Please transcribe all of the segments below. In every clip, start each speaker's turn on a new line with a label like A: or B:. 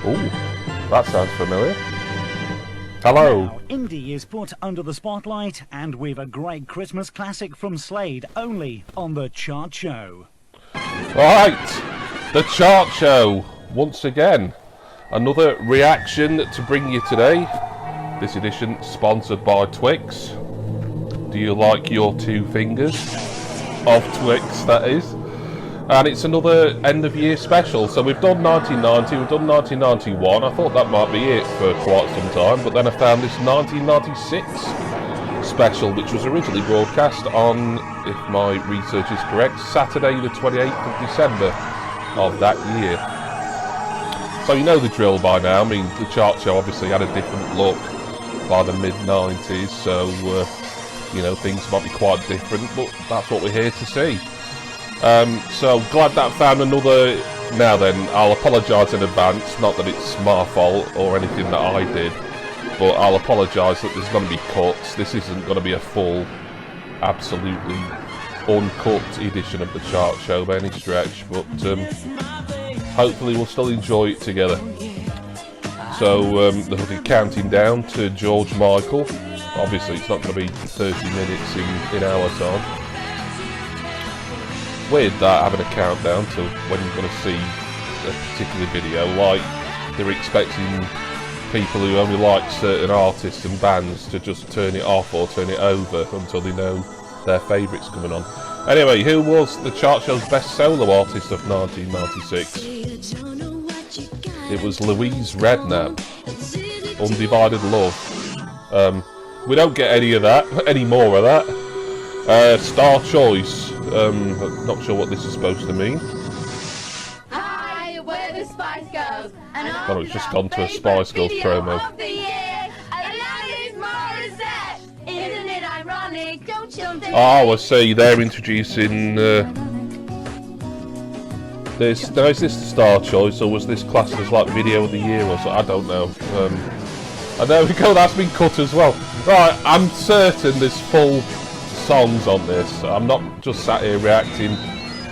A: Ooh, that sounds familiar. Hello.
B: Now, indie is put under the spotlight, and we've a great Christmas classic from Slade, only on The Chart Show.
A: Right, The Chart Show, once again. Another reaction to bring you today. This edition sponsored by Twix. Do you like your 2 fingers? Of Twix, that is. And it's another end of year special. So we've done 1990, we've done 1991. I thought that might be it for quite some time, but then I found this 1996 special, which was originally broadcast on, if my research is correct, Saturday the 28th of December of that year. So you know the drill by now. I mean, the Chart Show obviously had a different look by the mid-90s, so you know, things might be quite different, but that's what we're here to see. So glad that I found another. Now then, I'll apologise in advance, not that it's my fault or anything that I did, but I'll apologise that there's going to be cuts. This isn't going to be a full, absolutely uncut edition of the Chart Show by any stretch, but hopefully we'll still enjoy it together. So there'll be counting down to George Michael. Obviously it's not going to be 30 minutes in our time. Weird that having a countdown to when you're going to see a particular video, like they're expecting people who only like certain artists and bands to just turn it off or turn it over until they know their favourites coming on. Anyway, who was the Chart Show's best solo artist of 1996? It was Louise Redknapp, Undivided Love. We don't get any more of that. Star Choice. I'm not sure what this is supposed to mean.
C: Hi, we're the Spice Girls, and
A: Oh, it's just gone to a Spice Girls promo.
C: Isn't it ironic? Don't you think?
A: Oh, I see. They're introducing. Is this the Star Choice, or was this classed as like Video of the Year or something? I don't know. And there we go. That's been cut as well. Right, I'm certain there's full songs on this. I'm not just sat here reacting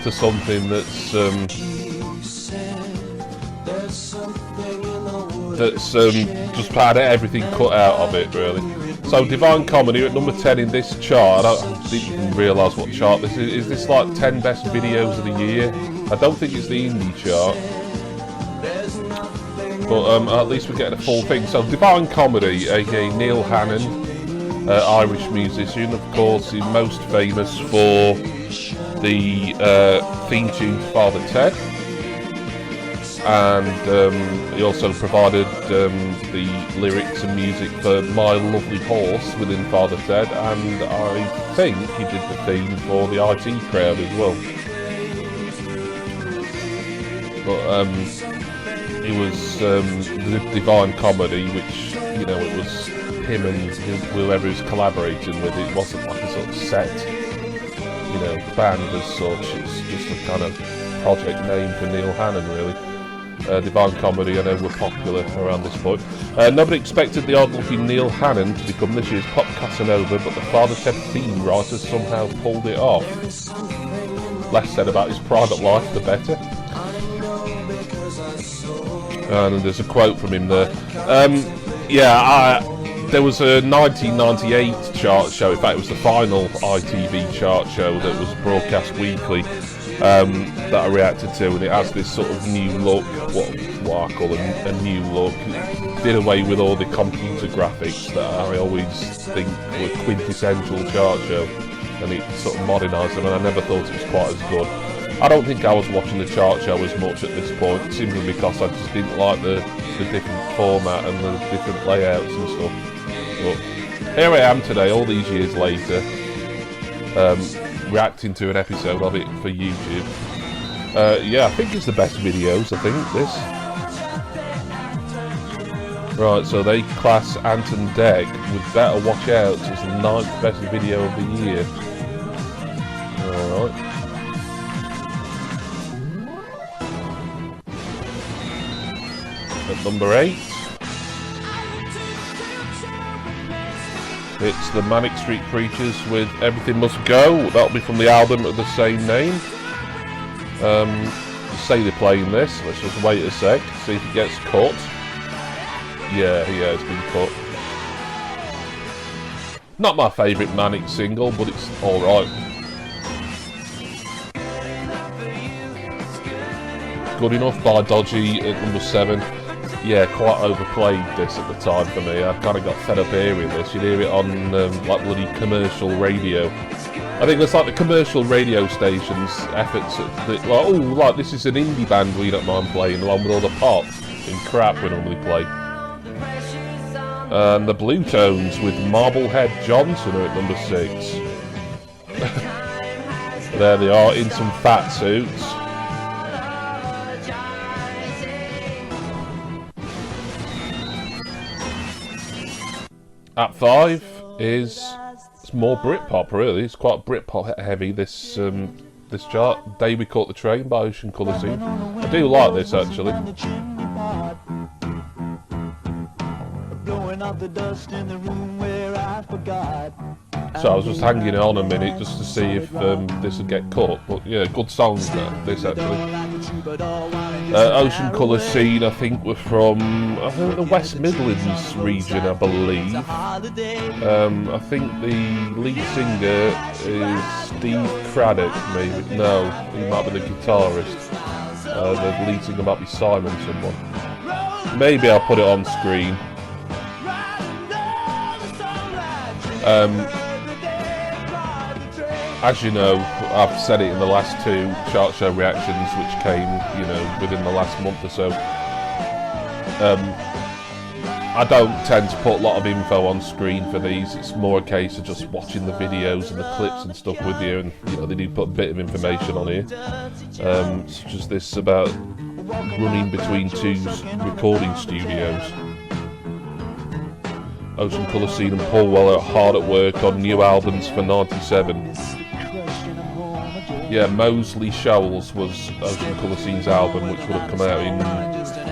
A: to something that's just had everything cut out of it, really. So Divine Comedy at number 10 in this chart. I didn't even realise what chart this is. Is this like 10 best videos of the year? I don't think it's the indie chart, but at least we're getting a full thing. So Divine Comedy, aka Neil Hannon, Irish musician, of course, he's most famous for the theme tune to Father Ted, and he also provided the lyrics and music for My Lovely Horse within Father Ted, and I think he did the theme for the IT Crowd as well. But it was the Divine Comedy, which, you know, it was him and whoever he was collaborating with. It wasn't like a sort of set, you know, band as such. It's just a kind of project name for Neil Hannon, really. Divine Comedy, I know, were popular around this point. Nobody expected the odd-looking Neil Hannon to become this year's Pop Casanova, but the Father Ted theme writers somehow pulled it off. Less said about his private life, the better. And there's a quote from him there. There was a 1998 chart show. In fact, it was the final ITV chart show that was broadcast weekly, that I reacted to, and it has this sort of new look, what I call a new look. It did away with all the computer graphics that I always think were quintessential chart show, and it sort of modernised them, and I never thought it was quite as good. I don't think I was watching the chart show as much at this point, simply because I just didn't like the different format and the different layouts and stuff. But here I am today, all these years later, reacting to an episode of it for YouTube. Yeah, I think it's the best videos, I think, this. Right, so they class Ant and Dec with Better Watch Out as the 9th best video of the year. Alright. At number 8, it's the Manic Street Preachers with Everything Must Go. That'll be from the album of the same name. say they're playing this. Let's just wait a sec, see if it gets cut. Yeah, it's been cut. Not my favourite Manic single, but it's alright. Good Enough by Dodgy at number 7. Yeah, quite overplayed this at the time for me. I kind of got fed up hearing this. You'd hear it on like bloody commercial radio. I think it's like the commercial radio stations' efforts at like, oh, like this is an indie band we don't mind playing, along with all the pop and crap we normally play. And the Blue Tones with Marblehead Johnson are at number 6. There they are in some fat suits. At 5 is it's more Britpop really. It's quite Britpop heavy. This this chart. Day We Caught the Train by Ocean Colour Scene. I do like this actually. So I was just hanging on a minute just to see if this would get cut, but yeah, good song this actually. Ocean Colour Scene, I think, were from the West Midlands region, I believe. I think the lead singer is Steve Craddock, maybe. No, he might be the guitarist. The lead singer might be Simon someone. Maybe I'll put it on screen. As you know, I've said it in the last 2 chart show reactions, which came, you know, within the last month or so. I don't tend to put a lot of info on screen for these. It's more a case of just watching the videos and the clips and stuff with you, and you know they do put a bit of information on here, such as this about running between 2 recording studios. Ocean Colour Scene and Paul Weller hard at work on new albums for 97. Yeah, Mosley Shoals was Ocean Colour Scene's album, which would have come out in,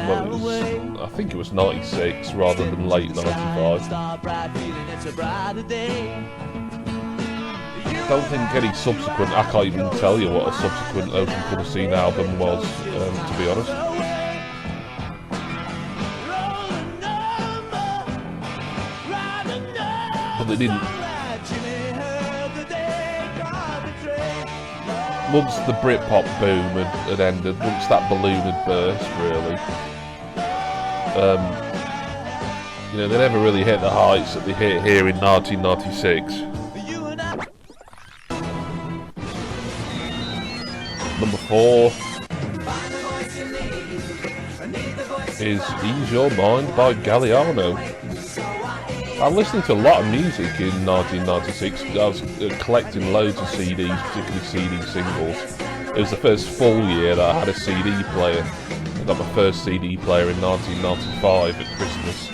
A: well, it was, I think it was 96 rather than late 95. I don't think any subsequent, I can't even tell you what a subsequent Ocean Colour Scene album was, to be honest. But they didn't. Once the Britpop boom had ended, once that balloon had burst, really, you know, they never really hit the heights that they hit here in 1996. Number 4 is Ease Your Mind by Galliano. I listened to a lot of music in 1996. I was collecting loads of CDs, particularly CD singles. It was the first full year that I had a CD player. I got my first CD player in 1995 at Christmas,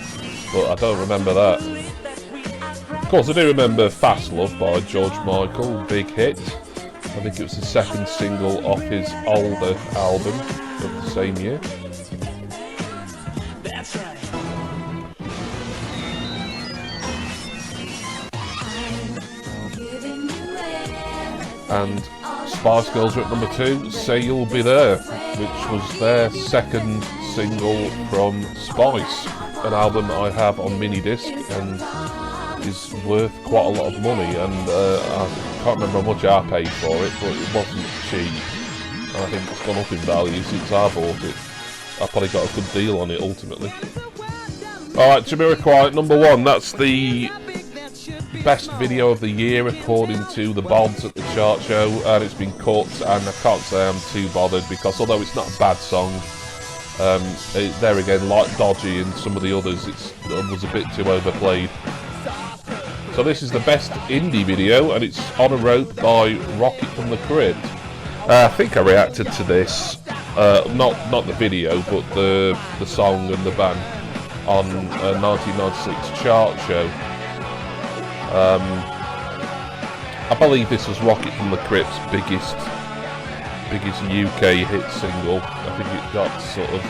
A: but I don't remember that. Of course, I do remember Fast Love by George Michael, big hit. I think it was the 2nd single off his older album of the same year. And Spice Girls are at number 2, Say You'll Be There, which was their 2nd single from Spice, an album I have on mini disc and is worth quite a lot of money, and I can't remember how much I paid for it, but it wasn't cheap, and I think it's gone up in value since I bought it. I probably got a good deal on it ultimately. Alright, Jamiroquai at number 1, that's the best video of the year according to the Bods at the chart show, and it's been cut, and I can't say I'm too bothered because although it's not a bad song, there again, like Dodgy and some of the others, it was a bit too overplayed. So this is the best indie video, and it's On a Rope by Rocket from the Crypt. I think I reacted to this, not the video, but the song and the band on a 1996 chart show. I believe this was Rocket from the Crypt's biggest UK hit single. I think it got sort of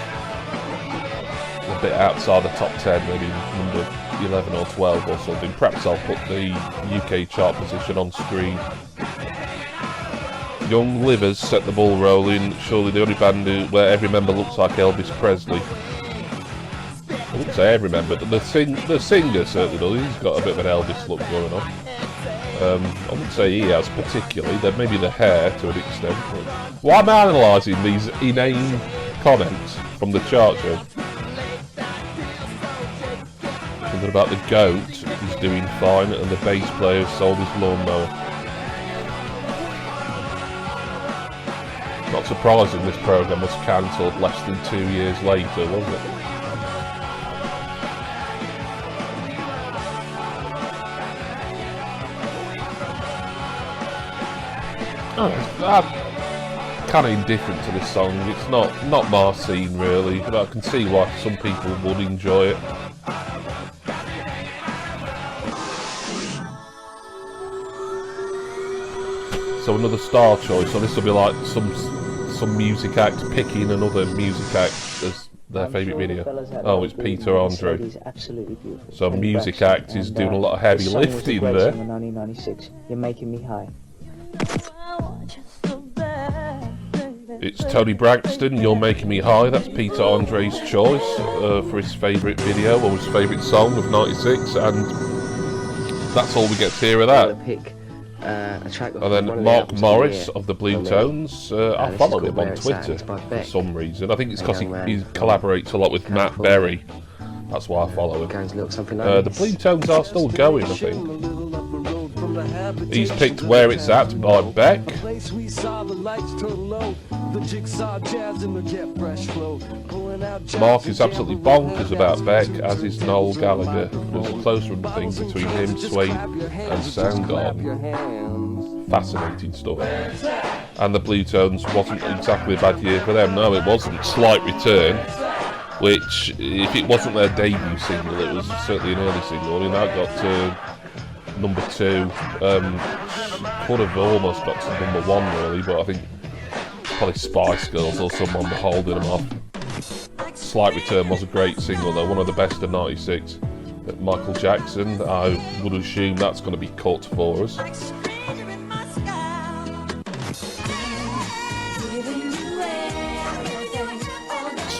A: a bit outside the top 10, maybe number 11 or 12 or something. Perhaps I'll put the UK chart position on screen. Young Livers set the ball rolling. Surely the only band where every member looks like Elvis Presley. I wouldn't say every member, but the singer certainly does. He's got a bit of an Elvis look going on. I wouldn't say he has particularly. There maybe the hair to an extent. But why am I analysing these inane comments from the chart show? Something about the goat is doing fine and the bass player sold his lawnmower. Not surprising this programme was cancelled less than 2 years later, was it? I'm kind of indifferent to this song. It's not my scene really, but I can see why some people would enjoy it. So another star choice. So this will be like some music act picking another music act as their favourite video. Oh, it's Peter Andre. So music act is doing a lot of heavy lifting there.
D: 1996. You're making me high.
A: It's Tony Braxton, You're Making Me High. That's Peter Andre's choice for his favourite video or his favourite song of '96, and that's all we get to hear of that. And then Mark Morris of the Blue Tones. I follow him on Twitter for some reason. I think it's because he collaborates a lot with Matt Berry. That's why I follow him. The Blue Tones are still going, I think. He's picked Where It's At by Beck. Mark is absolutely bonkers about Beck, as is Noel Gallagher. There's a close run thing between him, Suede and Soundgarden. Fascinating stuff. And the Blue Tones wasn't exactly a bad year for them. No, it wasn't. Slight Return, which, if it wasn't their debut single, it was certainly an early single. I mean, that got to number 2. Could have almost got to number 1 really, but I think probably Spice Girls or someone were holding them off. Slight Return was a great single though, one of the best of '96. Michael Jackson, I would assume that's going to be cut for us.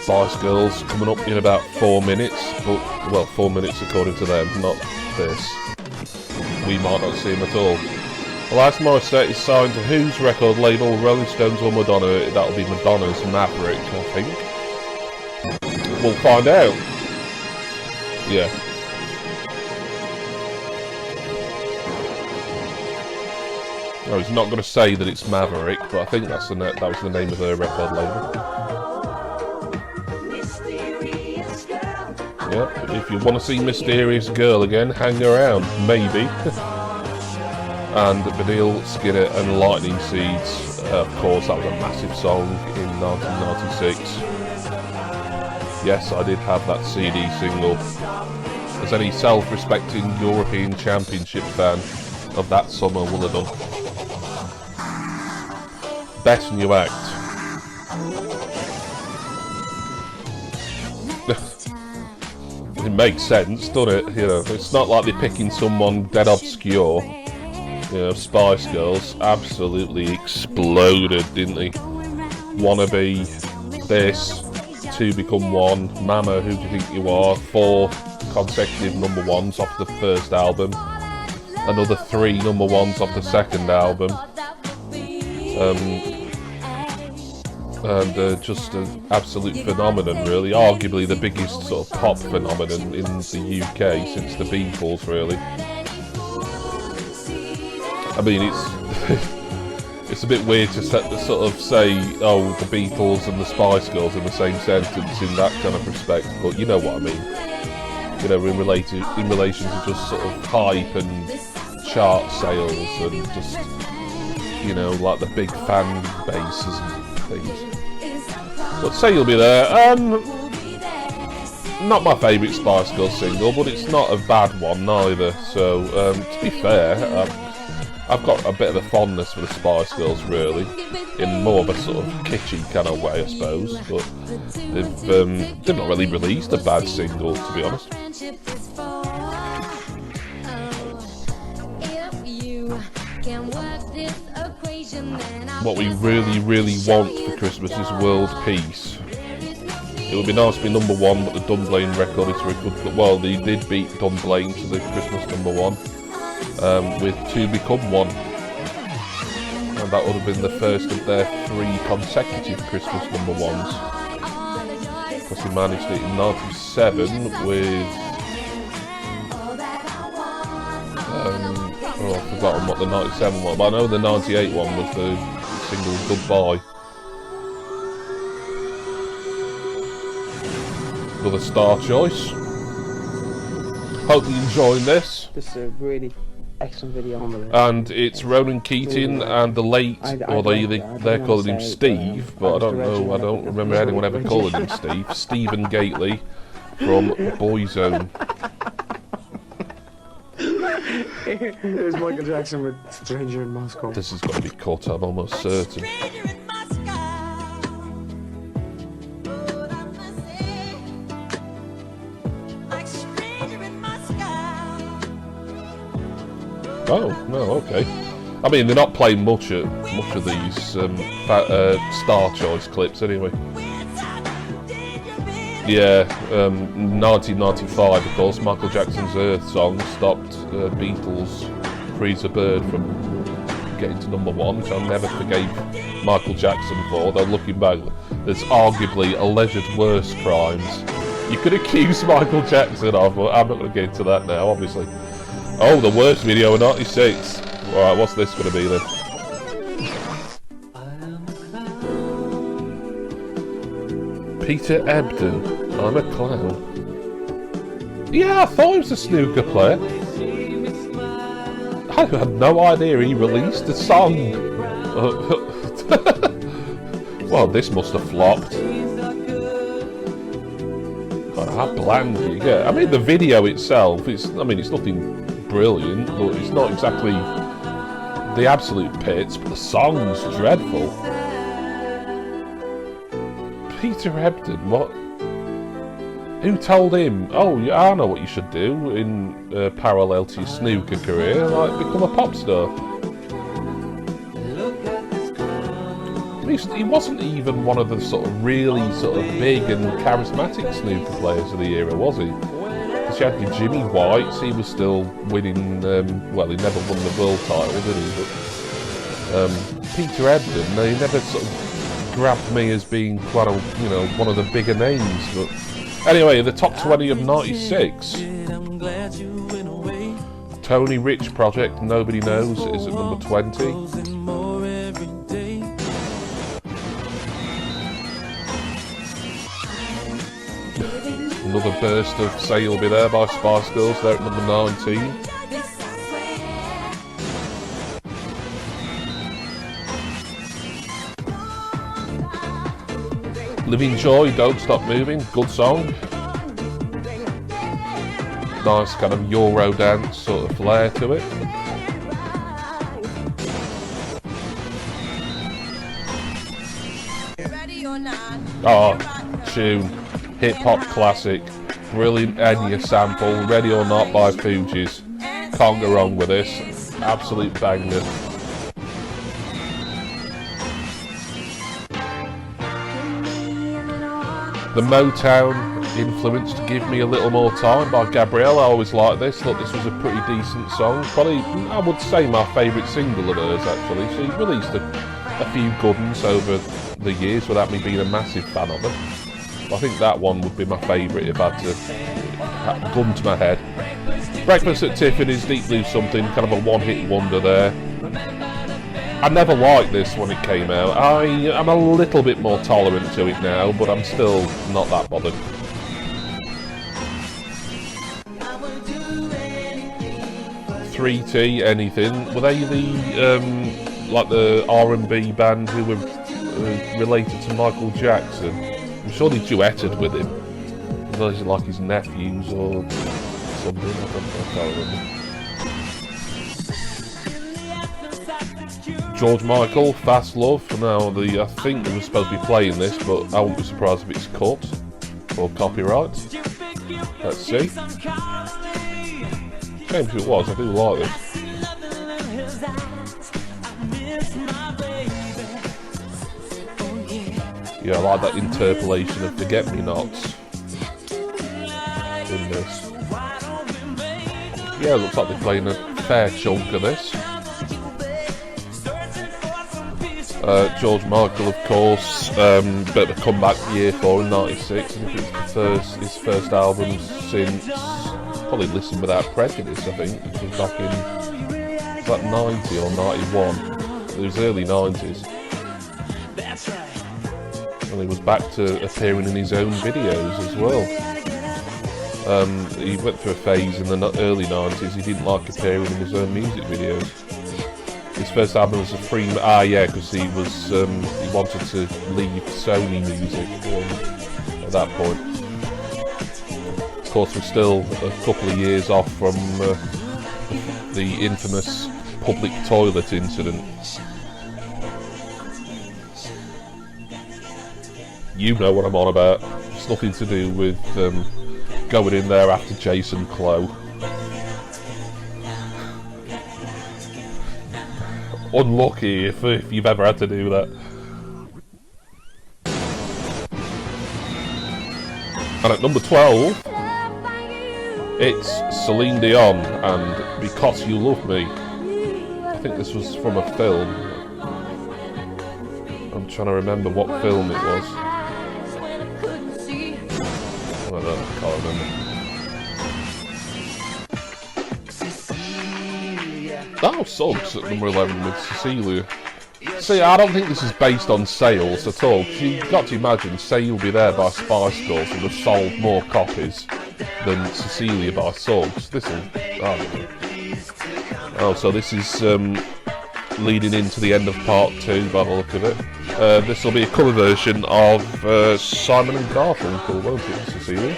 A: Spice Girls coming up in about 4 minutes, but, well, 4 minutes according to them, not this. We might not see him at all. Alanis Morissette is signed to whose record label? Rolling Stones or Madonna? That'll be Madonna's Maverick, I think. We'll find out. Yeah. No, he's not going to say that it's Maverick, but I think that was the name of her record label. Yeah, if you want to see Mysterious Girl again, hang around, maybe. And Baddiel, Skinner and Lightning Seeds, of course, that was a massive song in 1996. Yes, I did have that CD single. As any self-respecting European Championship fan of that summer will have done. Best New Act. It makes sense, doesn't it? You know, it's not like they're picking someone dead obscure. You know, Spice Girls absolutely exploded, didn't they? Wannabe, this, 2 Become 1, Mama, Who Do You Think You Are, 4 consecutive number 1s off the first album, another 3 number 1s off the second album, and just an absolute phenomenon really, arguably the biggest sort of pop phenomenon in the UK since the Beatles really. I mean, it's a bit weird to sort of say, oh, the Beatles and the Spice Girls in the same sentence in that kind of respect, but you know what I mean. You know, in relation to just sort of hype and chart sales and just, you know, like the big fan bases and things. But say you'll be there. Not my favourite Spice Girls single, but it's not a bad one neither. So to be fair, I've got a bit of a fondness for the Spice Girls, really, in more of a sort of kitschy kind of way, I suppose. But they've not really released a bad single, to be honest.
E: If you can work this equation.
A: what we really, really want for Christmas is world peace. It would be nice to be number one, but the Dunblane record is very good. Well, they did beat Dunblane to the Christmas number one with Two Become One. And that would have been the first of their 3 consecutive Christmas number ones. Because they managed it in 97 with... I've forgotten what the 97 one, but I know the 98 one was the single Goodbye. Another star choice. Hope you're enjoying this.
D: This is a really excellent video.
A: And it's Ronan Keating and the late, or they're calling him Steve, but I don't remember anyone ever calling him Steve. Stephen Gately from Boyzone.
E: There's Michael Jackson with Stranger in Moscow.
A: This has got to be cut, I'm almost certain. Oh, no, okay. I mean, they're not playing much of these Star Choice clips anyway. Yeah, 1995, of course, Michael Jackson's Earth song stopped Beatles' Freeze a Bird from getting to number 1, which I never forgave Michael Jackson for, though looking back, there's arguably alleged worse crimes you could accuse Michael Jackson of, but I'm not going to get into that now, obviously. Oh, the worst video of 96. Alright, what's this going to be then? Peter Ebdon, I'm a clown. Yeah, I thought he was a snooker player. I had no idea he released a song. Well, this must have flopped. God, how bland you get. I mean, the video itself, it's nothing brilliant, but it's not exactly the absolute pits, but the song's dreadful. Peter Ebdon, what? Who told him, oh, yeah, I know what you should do in parallel to your snooker career, like become a pop star? He wasn't even one of the really big and charismatic snooker players of the era, was he? Because you had your Jimmy Whites, he was still winning, well, he never won the world title, did he? But Peter Ebdon, he never grabbed me as being one of the bigger names. But anyway, the top 20 of 96. Tony Rich Project, Nobody Knows, is at number 20. Another burst of Say You'll Be There by Spice Girls, they're at number 19. Living Joy, Don't Stop Moving, good song. Nice kind of Euro dance sort of flair to it. Oh, tune. Hip-hop classic. Brilliant Enya sample. Ready or Not by Fugees. Can't go wrong with this. Absolute banger. The Motown influence to Give Me a Little More Time by Gabrielle. I always liked this. Thought this was a pretty decent song. Probably, I would say, my favourite single of hers, actually. She released a few good ones over the years without me being a massive fan of her. I think that one would be my favourite if I had to gun to my head. Breakfast at Tiffany's, Deep Blue Something, kind of a one-hit wonder there. I never liked this when it came out. I'm a little bit more tolerant to it now, but I'm still not that bothered. .3T, Anything. Were they the R&B band who were related to Michael Jackson? I'm sure they duetted with him. Those are like his nephews or something. I can't remember. George Michael, Fast Love. Now, I think they were supposed to be playing this, but I won't be surprised if it's cut or copyright. Let's see. Shame if it was. I do like this. Yeah, I like that interpolation of Forget-Me-Nots in this. Yeah, it looks like they're playing a fair chunk of this. George Michael, of course, bit of a comeback year for in '96. I think it's his first album since probably Listen Without Prejudice. I think it was back in like 90 or 91. It was early 90s, and he was back to appearing in his own videos as well. He went through a phase in the early 90s. He didn't like appearing in his own music videos. His first album was a free... because he was he wanted to leave Sony Music at that point. Of course, we're still a couple of years off from the infamous public toilet incident. You know what I'm on about. It's nothing to do with going in there after Jason Clough. Unlucky if you've ever had to do that. And at number 12, it's Celine Dion and Because You Love Me. I think this was from a film. I'm trying to remember what film it was. I don't know, I can't remember. Oh, Suggs at number 11 with Cecilia. See, I don't think this is based on sales at all. You've got to imagine Say You'll Be There by Spice Girls would have sold more copies than Cecilia by Suggs. This'll... I don't know. Oh, so this is leading into the end of part 2 by the look of it. This will be a cover version of Simon and Garfunkel, won't it, Cecilia?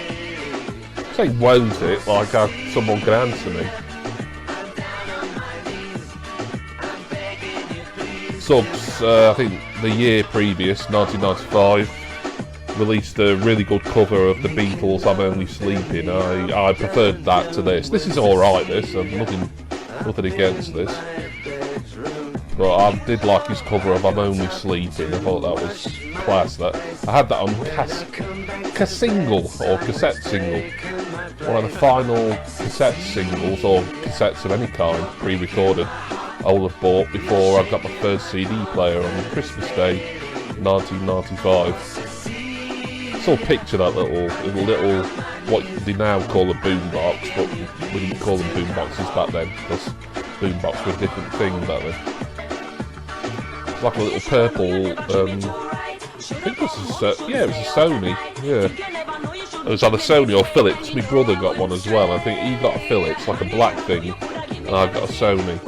A: Say won't it, like someone can answer me. Suggs, I think the year previous, 1995, released a really good cover of the Beatles' I'm Only Sleeping. I preferred that to this. This is alright, this. I've nothing against this. But I did like his cover of I'm Only Sleeping. I thought that was class. That I had that on single or cassette single. One of the final cassette singles or cassettes of any kind, pre-recorded, I would have bought before I got my first CD player on Christmas Day 1995. Still picture that little what they now call a boombox, but we didn't call them boomboxes back then because boombox were a different thing back then. It's like a little purple. I think this is it was a Sony. Yeah, it was either Sony or Philips. My brother got one as well. I think he got a Philips, like a black thing, and I got a Sony.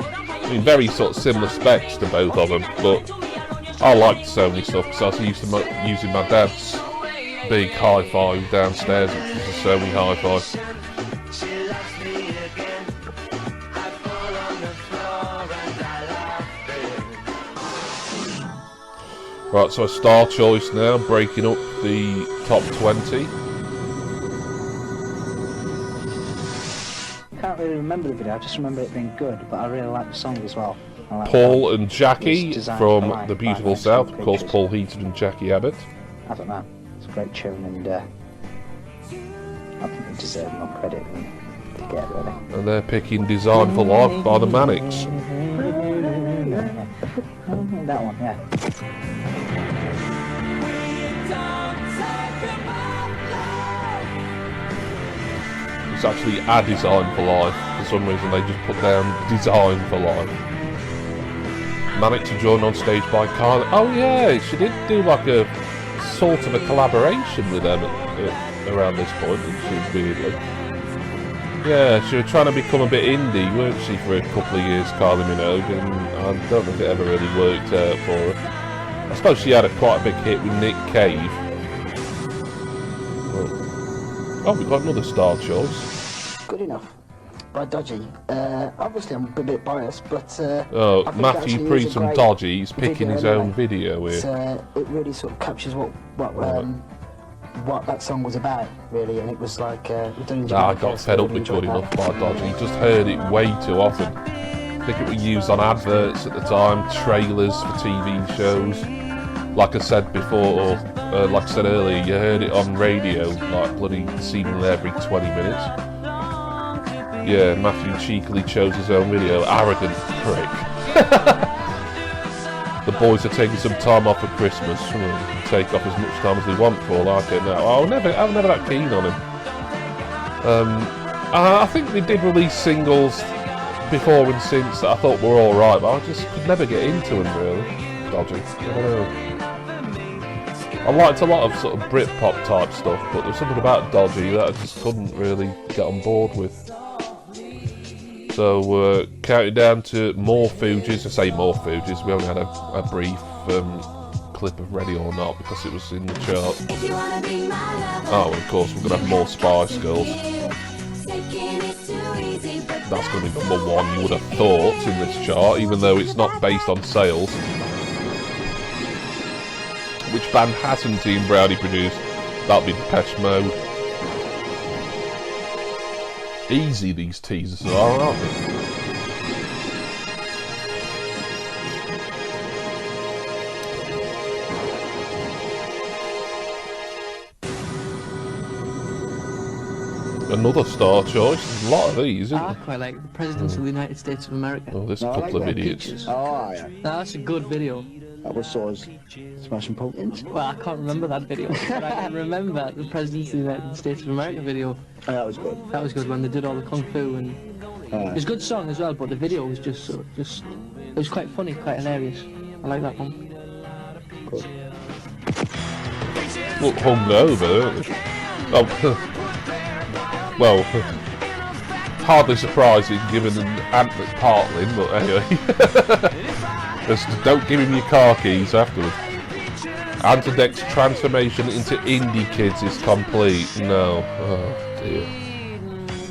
A: I mean, very sort of similar specs to both of them, but I liked Sony stuff because I was used to using my dad's big hi-fi downstairs, which was a Sony hi-fi. Right, so a star choice now, breaking up the top 20.
D: I can't really remember the video, I just remember it being good, but I really like the song as well. Like
A: Paul and Jackie from The Beautiful South, of course, Paul Heaton and Jackie Abbott.
D: I don't know, it's a great tune, and I think they deserve more credit than they get, really.
A: And they're picking Design for Life by the Manics.
D: That one, yeah.
A: It's actually A Design for Life. For some reason they just put down Design for Life. Manics are joined on stage by Kylie. Oh yeah, she did do like a sort of a collaboration with them around this point, didn't she, weirdly? Yeah, she was trying to become a bit indie, weren't she, for a couple of years, Kylie Minogue, and I don't know if it ever really worked out for her. I suppose she had quite a big hit with Nick Cave. Oh, we've got another star choice.
F: Good enough. By Dodgy. Obviously I'm a bit biased, but
A: oh, Matthew Priest from Dodgy, he's picking his own video here.
F: It really sort of captures what that song was about, really, and it was like I
A: got fed up with Good Enough by Dodgy. Just heard it way too often. I think it was used on adverts at the time, trailers for TV shows. Like I said before, like I said earlier, you heard it on radio, like bloody seemingly every 20 minutes. Yeah, Matthew cheekily chose his own video. Arrogant prick. The boys are taking some time off for Christmas. Take off as much time as they want for all I care now. I'm never that keen on him. I think they did release singles before and since that I thought were alright, but I just could never get into them really. Dodgy. I don't know. I liked a lot of sort of Britpop type stuff, but there was something about Dodgy that I just couldn't really get on board with. So, counting down to more Fugees. I say more Fugees, we only had a brief clip of Ready or Not because it was in the chart. Oh, and of course, we're going to have more Spice Girls. That's going to be number one, you would have thought, in this chart, even though it's not based on sales. Which band hasn't Team Brownie produced? That'll be Depeche Mode. Easy these teasers are, aren't they? Another star choice. There's a lot of these, isn't
G: I
A: there?
G: quite like the Presidents of the United States of America.
A: Oh, there's a
F: No, I
A: couple
F: like
A: of
F: Red
A: idiots.
F: Peaches. Oh, yeah.
G: That's a good video.
F: That was Saw's Smashing Pumpkins.
G: Well, I can't remember that video, but I can remember the Presidents of the United States of America video.
F: Oh, that was good.
G: That was good when they did all the kung fu, and it was a good song as well. But the video was just it was quite funny, quite hilarious. I like that one.
F: Good.
A: Look hungover, don't they? Oh, well, hardly surprising given an antler partling, but anyway. Just don't give him your car keys afterwards. Antodec's transformation into indie kids is complete. No. Oh dear.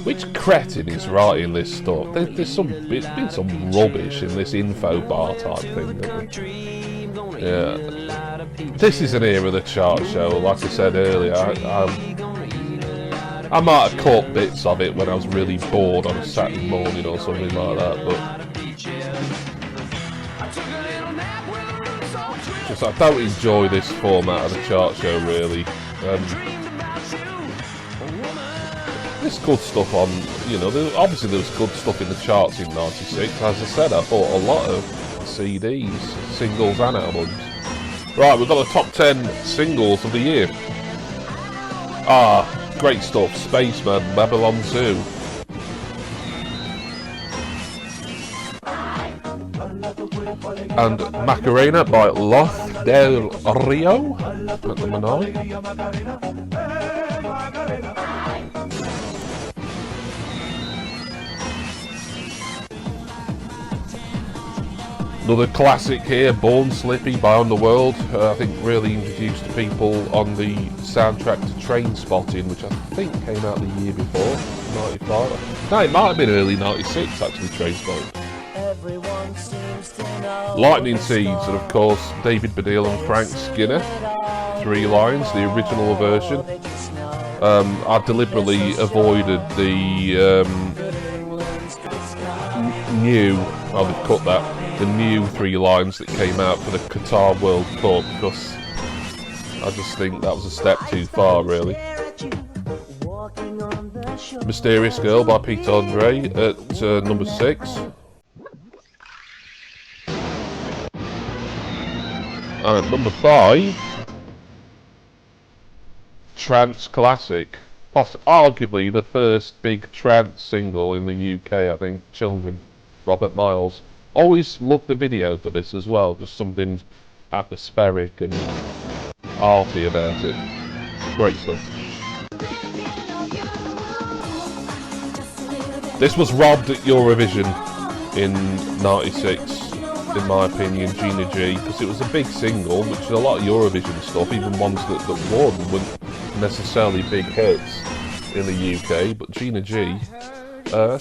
A: Which cretin is writing this stuff? It's been some rubbish in this info bar type thing, isn't it? Yeah. This is an era of the chart show, like I said earlier. I might have caught bits of it when I was really bored on a Saturday morning or something like that, but just I don't enjoy this format of the chart show really. There's good stuff on, you know, obviously there was good stuff in the charts in '96. As I said, I bought a lot of CDs, singles and albums. Right, we've got the top 10 singles of the year. Great stuff. Spaceman, Babylon 2. And Macarena by Loth del Rio at number 9. Another classic here, Born Slippy by Underworld. I think really introduced people on the soundtrack to Trainspotting, which I think came out the year before, 95. No, it might have been early 96 actually, Trainspotting. Lightning Seeds, and of course David Baddiel and Frank Skinner. 3 Lines, the original version. I deliberately avoided the new, I'll have cut that. The new 3 Lines that came out for the Qatar World Cup, because I just think that was a step too far really. Mysterious Girl by Pete Andre at number 6. And at number 5, Trance Classic. Arguably the first big trance single in the UK, I think, Children, Robert Miles. Always loved the video for this as well, just something atmospheric and arty about it. Great stuff. This was robbed at Eurovision in '96, in my opinion, Gina G, because it was a big single, which is a lot of Eurovision stuff, even ones that won weren't necessarily big hits in the UK, but Gina G,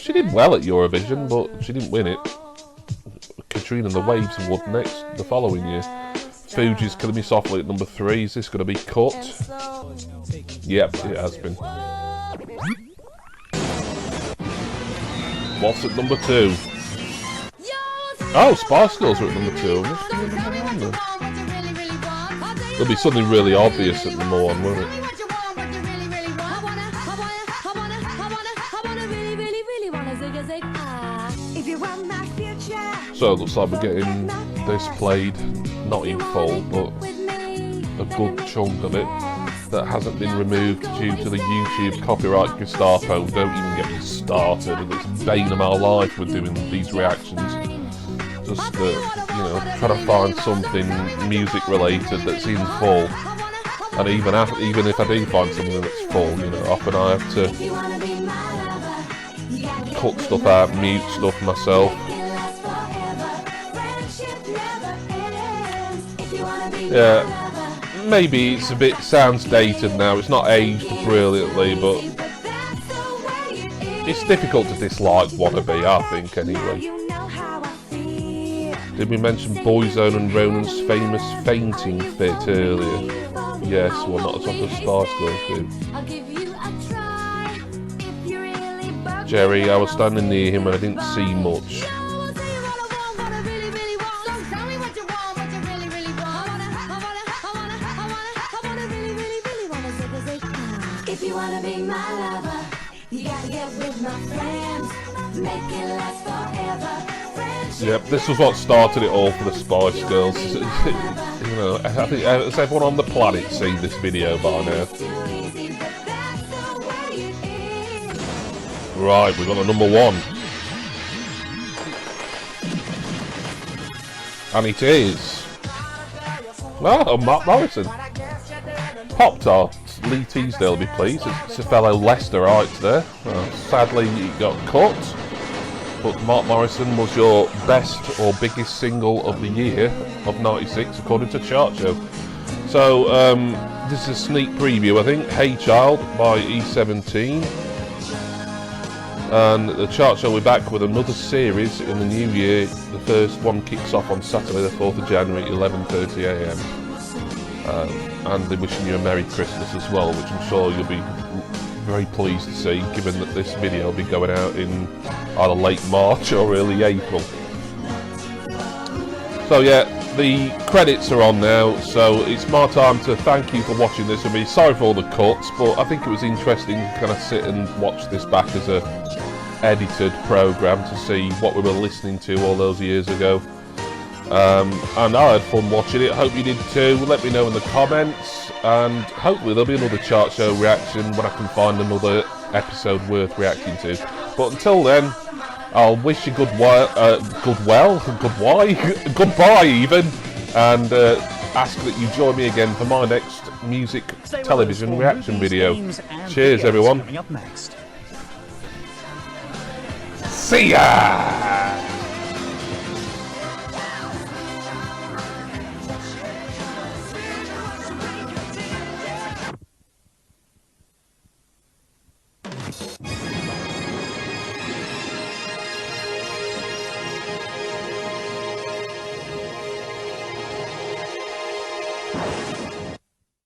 A: she did well at Eurovision, but she didn't win it. Katrina and the Waves won the following year. Fugees Killing Me Softly at number 3. Is this going to be cut? Yep, it has been. What's at number 2? Oh, Spice Girls are at number 2. There'll be something really obvious at number 1, won't it? So it looks like we're getting this played, not in full, but a good chunk of it that hasn't been removed due to the YouTube copyright Gestapo. Don't even get me started, and it's the bane of my life with doing these reactions. Just you know, trying to find something music related that's in full, and even if I do find something that's full, you know, often I have to cut stuff out, mute stuff myself. Yeah, maybe it's sounds dated now. It's not aged brilliantly, but it's difficult to dislike Wannabe, I think, anyway. Did we mention Boyzone and Ronan's famous fainting fit earlier? Yes, well, not as often as Spice Girls do. Jerry, I was standing near him and I didn't see much.
C: If you wanna be my lover, you gotta get with my friends, make it last forever.
A: Yep, this was what started it all for the Spice Girls. You know, I think has everyone on the planet seen this video by now? Right, we've got a number 1. And it is... Oh, Mark Morrison. Pop-Tart. Lee Teasdale, be pleased. It's a fellow Leicesterite there. Sadly, he got cut. But Mark Morrison was your best or biggest single of the year of '96, according to Chart Show. So, this is a sneak preview, I think. Hey Child by E17. And the Chart Show will be back with another series in the new year. The first one kicks off on Saturday, the 4th of January, 11:30 AM. And they're wishing you a Merry Christmas as well, which I'm sure you'll be very pleased to see, given that this video will be going out in either late March or early April. So yeah, the credits are on now, so it's my time to thank you for watching this. I mean, sorry for all the cuts, but I think it was interesting to kind of sit and watch this back as a edited program to see what we were listening to all those years ago. And I had fun watching it. Hope you did too. Let me know in the comments, and hopefully there'll be another Chart Show reaction when I can find another episode worth reacting to. But until then, I'll wish you goodbye even, and ask that you join me again for my next music television reaction video. Cheers, everyone.
B: Coming up next.
A: See ya!